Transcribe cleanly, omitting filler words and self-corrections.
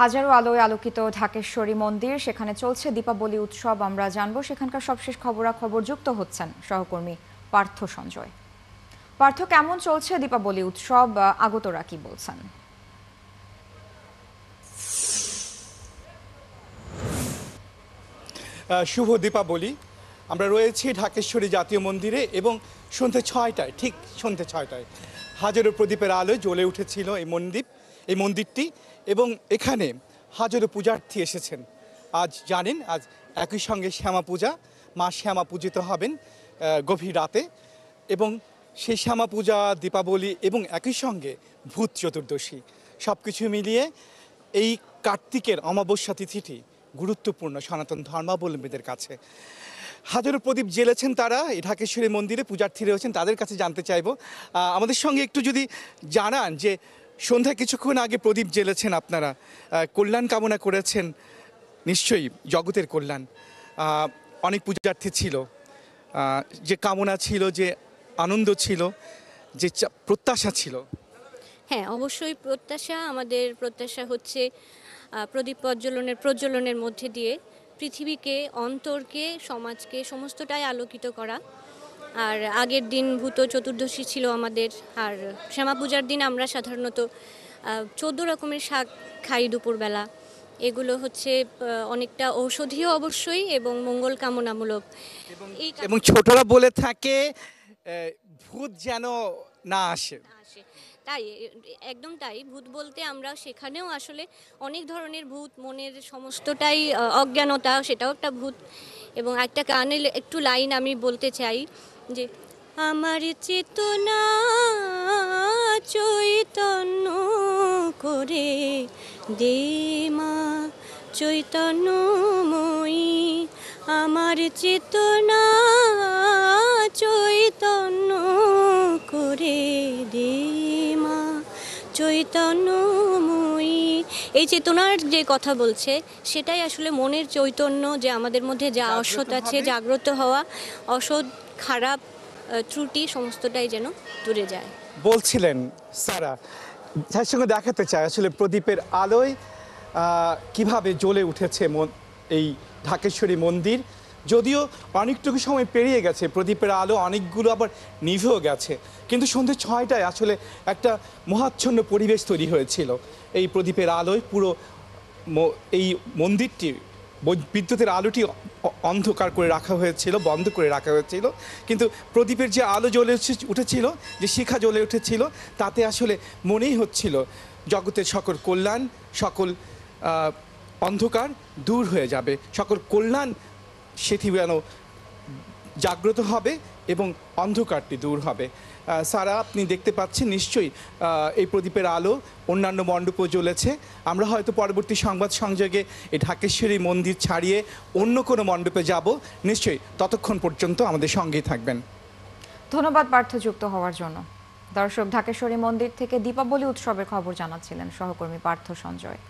হাজারো আলোয় আলোকিত ঢাকেশ্বরী মন্দির, সেখানে চলছে দীপাবলি উৎসব। আমরা জানবো সেখানকার সবশেষ খবরাখবর। যুক্ত হচ্ছেন সহকর্মী পার্থ সঞ্জয়। পার্থ, কেমন চলছে দীপাবলি উৎসব? আগতরা কি বলছেন? শুভ দীপাবলি। আমরা রয়েছি ঢাকেশ্বরী জাতীয় মন্দিরে এবং সন্ধ্যে 6টায়, ঠিক সন্ধ্যে 6টায় হাজারো প্রদীপের আলোয় জ্বলে উঠেছিল এই মন্দিরটি এবং এখানে হাজারো পূজার্থী এসেছেন। আজ জানেন, আজ একই সঙ্গে শ্যামা পূজা, মা শ্যামা পূজিত হবেন গভীর রাতে, এবং সেই শ্যামা পূজা, দীপাবলি এবং একই সঙ্গে ভূত চতুর্দশী, সব কিছু মিলিয়ে এই কার্তিকের অমাবস্যা তিথিটি গুরুত্বপূর্ণ সনাতন ধর্মাবলম্বীদের কাছে। হাজারো প্রদীপ জ্বেলেছেন তারা এই ঢাকেশ্বরী মন্দিরে, পূজার্থী রয়েছেন, তাদের কাছে জানতে চাইব। আমাদের সঙ্গে একটু যদি জানান যে সন্ধ্যায় কিছুক্ষণ আগে প্রদীপ জ্বেলেছেন আপনারা, কল্যাণ কামনা করেছেন নিশ্চয়ই, জগতের কল্যাণ। অনেক পূজার্থী ছিল, যে কামনা ছিল, যে আনন্দ ছিল, যে প্রত্যাশা ছিল। হ্যাঁ, অবশ্যই প্রত্যাশা। আমাদের প্রত্যাশা হচ্ছে প্রদীপ প্রজ্বলনের মধ্যে দিয়ে পৃথিবীকে, অন্তরকে, সমাজকে সমস্তটাই আলোকিত করা। আর আগের দিন ভূত চতুর্দশী ছিল আমাদের, আর শ্যামা পূজার দিন আমরা সাধারণত 14 রকমের শাক খাই দুপুরবেলা। এগুলো হচ্ছে অনেকটা ঔষধীয় অবশ্যই এবং মঙ্গল কামনামূলক। এবং ছোটরা বলে থাকে ভূত যেন না আসে। তাই, একদম তাই। ভূত বলতে আমরা সেখানেও আসলে অনেক ধরনের ভূত, মনের সমস্তটাই অজ্ঞানতা, সেটাও একটা ভূত। এবং একটা গানে একটু লাইন আমি বলতে চাই যে, আমার চেতনা চৈতন্য করে দে মা চৈতন্যময়ী, আমার চেতনা চৈতন্য করে দে মা চৈতন্যময়ী। এই চেতনার যে কথা বলছে, সেটাই আসলে মনের চৈতন্য, যে আমাদের মধ্যে যা অসৎ আছে, জাগ্রত হওয়া, অসৎ, খারাপ, ত্রুটি সমস্তটাই যেন দূরে যায় বলছিলেন সারা। তার সঙ্গে দেখাতে চাই আসলে প্রদীপের আলোয় কিভাবে জ্বলে উঠেছে এই ঢাকেশ্বরী মন্দির। যদিও অনেকটুকু সময় পেরিয়ে গেছে, প্রদীপের আলো অনেকগুলো আবার নিভেও গেছে, কিন্তু সন্ধ্যে 6টায় আসলে একটা মহাচ্ছন্ন পরিবেশ তৈরি হয়েছিল। এই প্রদীপের আলোয় পুরো এই মন্দিরটি, বিদ্যুতের আলোটি অন্ধকার করে রাখা হয়েছিল, বন্ধ করে রাখা হয়েছিল, কিন্তু প্রদীপের যে আলো জ্বলে উঠেছিল, যে শিখা জ্বলে উঠেছিল, তাতে আসলে মনেই হচ্ছিল জগতের সকল কল্যাণ, সকল অন্ধকার দূর হয়ে যাবে, সকল কল্যাণ সেটি যেন জাগ্রত হবে এবং অন্ধকারটি দূর হবে। সারা, আপনি দেখতে পাচ্ছেন নিশ্চয়ই এই প্রদীপের আলো অন্যান্য মণ্ডপও জ্বলেছে। আমরা হয়তো পরবর্তী সংবাদ সংযোগে এই ঢাকেশ্বরী মন্দির ছাড়িয়ে অন্য কোনো মণ্ডপে যাব নিশ্চয়ই। ততক্ষণ পর্যন্ত আমাদের সঙ্গেই থাকবেন। ধন্যবাদ পার্থ, যুক্ত হওয়ার জন্য। দর্শক, ঢাকেশ্বরী মন্দির থেকে দীপাবলি উৎসবের খবর জানাচ্ছিলেন সহকর্মী পার্থ সঞ্জয়।